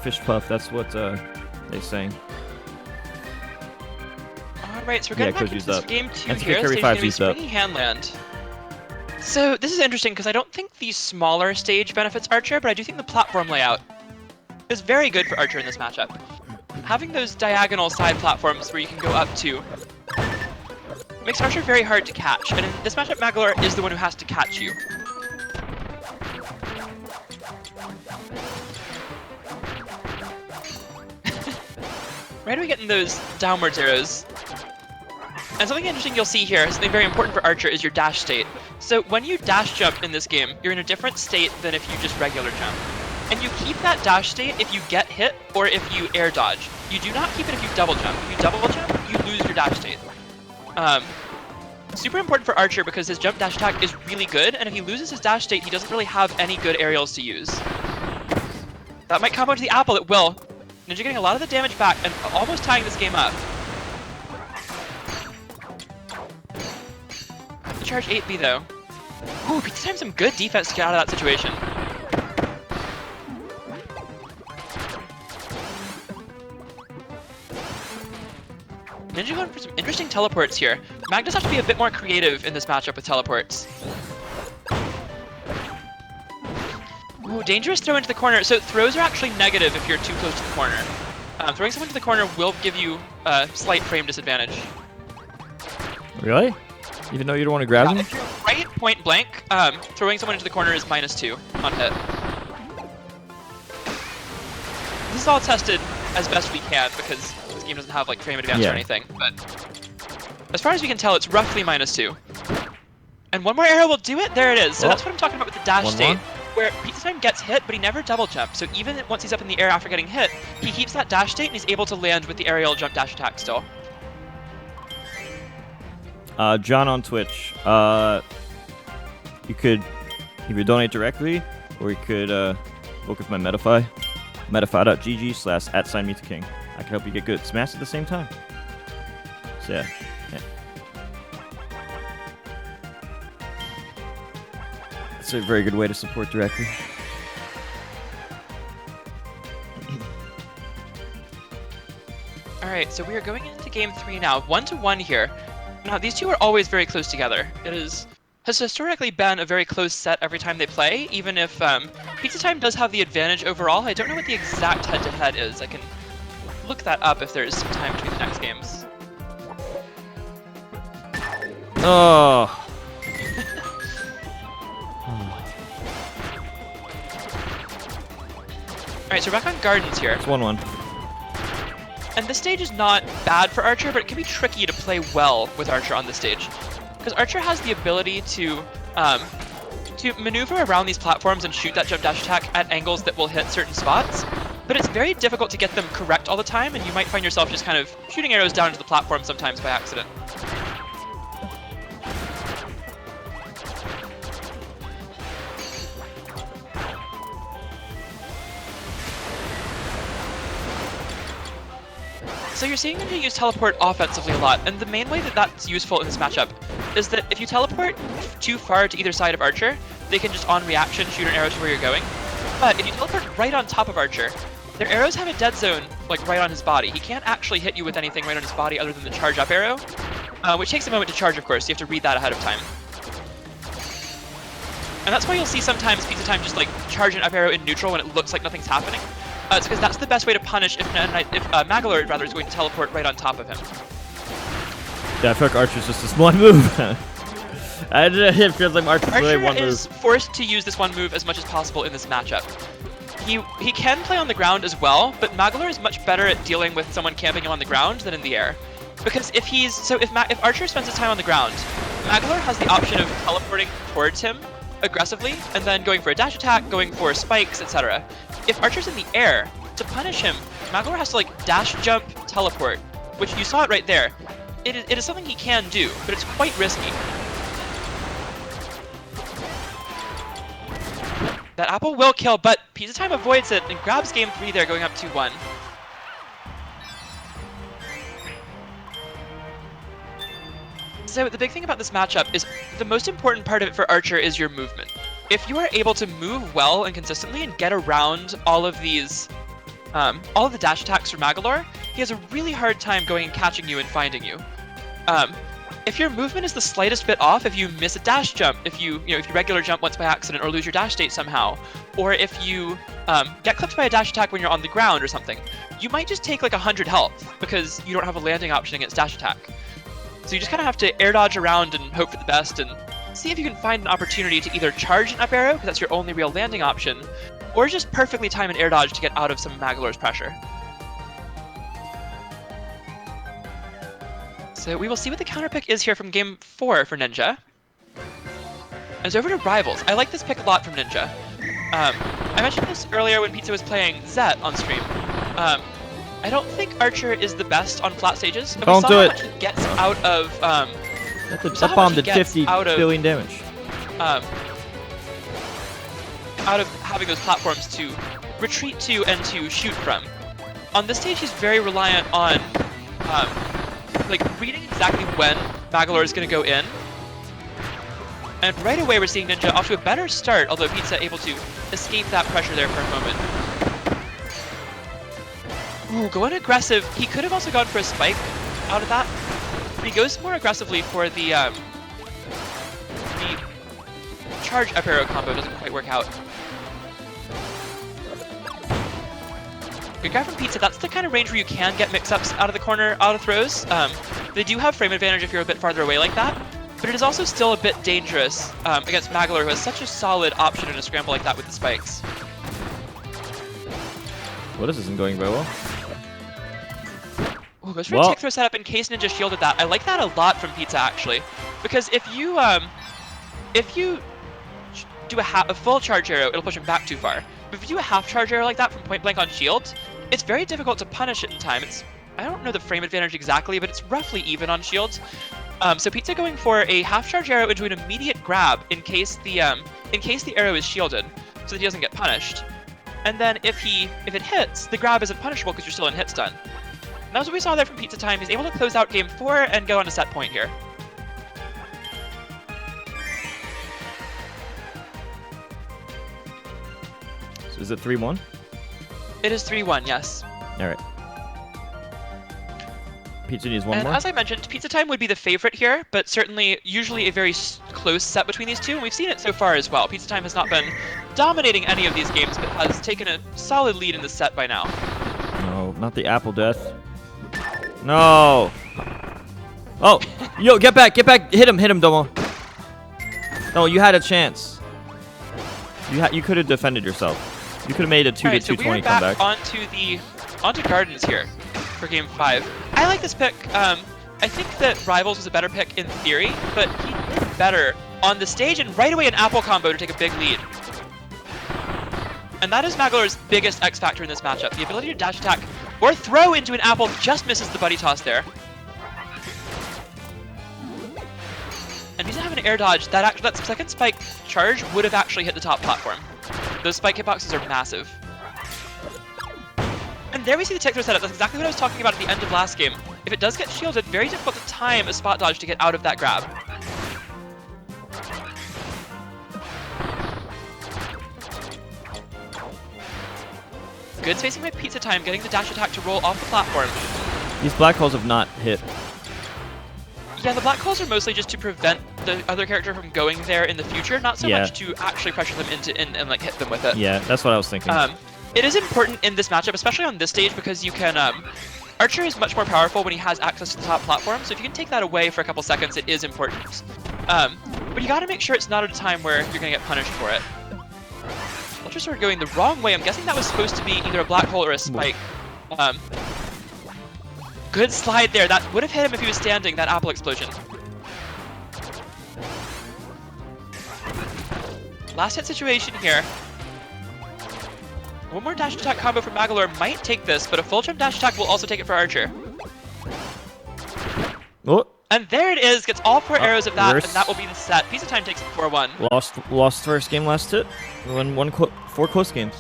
Fish puff, that's what they're saying. Alright, so we're getting back into this game 2 and here. Kirby Stage 5's gonna be used up. Springy Handland. So this is interesting because I don't think the smaller stage benefits Archer, but I do think the platform layout is very good for Archer in this matchup. Having those diagonal side platforms where you can go up to makes Archer very hard to catch, and in this matchup Magolor is the one who has to catch you. Right away getting those downwards arrows. And something interesting you'll see here, something very important for Archer, is your dash state. So when you dash jump in this game, you're in a different state than if you just regular jump. And you keep that dash state if you get hit or if you air dodge. You do not keep it if you double jump. If you double jump, you lose your dash state. Super important for Archer because his jump dash attack is really good, and if he loses his dash state, he doesn't really have any good aerials to use. That might combo to the apple, it will. Ninja getting a lot of the damage back and almost tying this game up. The charge 8B though. Ooh, Pizza Time some good defense to get out of that situation. Ninja going for some interesting teleports here. Mag does have to be a bit more creative in this matchup with teleports. Ooh, dangerous throw into the corner. So throws are actually negative if you're too close to the corner. Throwing someone to the corner will give you a slight frame disadvantage. Really? Even though you don't want to grab them? If you're right point blank, throwing someone into the corner is -2 on hit. This is all tested as best we can because this game doesn't have like frame advance or anything, but as far as we can tell, it's roughly -2. And one more arrow will do it. There it is. So that's what I'm talking about with the dash state, where Pizza Time gets hit, but he never double jumps. So even once he's up in the air after getting hit, he keeps that dash state and he's able to land with the aerial jump dash attack still. John on Twitch. You could either donate directly, or you could book with my Metafy. Metafy.gg/@meettheking. I can help you get good Smash at the same time. So yeah. It's a very good way to support directly. Alright, so we are going into game 3 now. 1-1 here. Now, these two are always very close together. It has historically been a very close set every time they play, even if Pizza Time does have the advantage overall. I don't know what the exact head-to-head is. I can look that up if there's some time between the next games. Oh. Alright, so we're back on Gardens here. It's 1-1. And this stage is not bad for Archer, but it can be tricky to play well with Archer on this stage. Because Archer has the ability to maneuver around these platforms and shoot that jump dash attack at angles that will hit certain spots, but it's very difficult to get them correct all the time, and you might find yourself just kind of shooting arrows down into the platform sometimes by accident. So you're seeing Ninja use teleport offensively a lot, and the main way that that's useful in this matchup is that if you teleport too far to either side of Archer, they can just on reaction shoot an arrow to where you're going. But if you teleport right on top of Archer, their arrows have a dead zone like right on his body. He can't actually hit you with anything right on his body other than the charge up arrow, which takes a moment to charge, of course. You have to read that ahead of time. And that's why you'll see sometimes Pizza Time just like charge an up arrow in neutral when it looks like nothing's happening. It's because that's the best way to punish if Magolor rather is going to teleport right on top of him. Yeah, I feel like Archer's just this one move. It feels like Archer's really one move. Archer is forced to use this one move as much as possible in this matchup. He can play on the ground as well, but Magolor is much better at dealing with someone camping him on the ground than in the air. Because if Archer spends his time on the ground, Magolor has the option of teleporting towards him aggressively, and then going for a dash attack, going for spikes, etc. If Archer's in the air, to punish him, Magolor has to like dash jump teleport, which you saw it right there. It is something he can do, but it's quite risky. That apple will kill, but Pizza Time avoids it and grabs game 3 there, going up 2-1. So the big thing about this matchup is the most important part of it for Archer is your movement. If you are able to move well and consistently and get around all of these all of the dash attacks from Magolor, he has a really hard time going and catching you and finding you. If your movement is the slightest bit off, if you miss a dash jump, if you regular jump once by accident or lose your dash state somehow, or if you get clipped by a dash attack when you're on the ground or something, you might just take like 100 health because you don't have a landing option against dash attack. So you just kind of have to air dodge around and hope for the best and see if you can find an opportunity to either charge an up arrow, because that's your only real landing option, or just perfectly time an air dodge to get out of some Magolor's pressure. So we will see what the counter pick is here from game 4 for Ninja. And it's over to Rivals. I like this pick a lot from Ninja. I mentioned this earlier when Pizza was playing Zet on stream. I don't think Archer is the best on flat stages. And Don't do it. He gets out of That bomb did 50 billion damage. Out of having those platforms to retreat to and to shoot from. On this stage, he's very reliant on like reading exactly when Magolor is going to go in. And right away we're seeing Ninja off to a better start, although Pizza able to escape that pressure there for a moment. Ooh, going aggressive. He could have also gone for a spike out of that. But he goes more aggressively for the charge up arrow combo. Doesn't quite work out. Good grab from Pizza. That's the kind of range where you can get mix-ups out of the corner, out of throws. They do have frame advantage if you're a bit farther away like that, but it is also still a bit dangerous against Magolor, who has such a solid option in a scramble like that with the spikes. Well, this isn't going very well. Ooh, goes for a tick throw setup in case Ninja shielded that. I like that a lot from Pizza, actually, because if you do a full charge arrow, it'll push him back too far. But if you do a half charge arrow like that from point blank on shield, it's very difficult to punish it in time. I don't know the frame advantage exactly, but it's roughly even on shields. So Pizza going for a half charge arrow into an immediate grab in case the arrow is shielded, so that he doesn't get punished. And then if it hits, the grab isn't punishable because you're still in hit stun. And that's what we saw there from Pizza Time. He's able to close out game 4 and go on a set point here. So is it 3-1? It is 3-1, yes. All right. Pizza needs one and more. As I mentioned, Pizza Time would be the favorite here, but certainly usually a very close set between these two, and we've seen it so far as well. Pizza Time has not been dominating any of these games, but has taken a solid lead in the set by now. No, not the apple death. No. Oh, yo, get back, hit him, Domo. No, you had a chance. You could have defended yourself. You could have made a 2-2-20 comeback. So we're back onto Gardens here for game 5. I like this pick. I think that Rivals was a better pick in theory, but he did better on the stage, and right away an apple combo to take a big lead. And that is Magolor's biggest X factor in this matchup. The ability to dash attack or throw into an apple just misses the buddy toss there. And he doesn't have an air dodge. That second spike charge would have actually hit the top platform. Those spike hitboxes are massive. And there we see the tick throw setup. That's exactly what I was talking about at the end of last game. If it does get shielded, very difficult to time a spot dodge to get out of that grab. Good spacing by Pizza Time, getting the dash attack to roll off the platform. These black holes have not hit. Yeah, the black holes are mostly just to prevent the other character from going there in the future, not so much to actually pressure them and like hit them with it. Yeah, that's what I was thinking. It is important in this matchup, especially on this stage, because you can Archer is much more powerful when he has access to the top platform, so if you can take that away for a couple seconds, it is important. But you gotta make sure it's not at a time where you're gonna get punished for it. Ultra Sword going the wrong way. I'm guessing that was supposed to be either a black hole or a spike. Good slide there. That would have hit him if he was standing, that apple explosion. Last hit situation here. One more dash attack combo from Magolor might take this, but a full jump dash attack will also take it for Archer. Oh. And there it is, gets all 4 arrows of that, and that will be the set. Pizza Time takes it 4-1. Lost first game, last hit. Won 4 close games.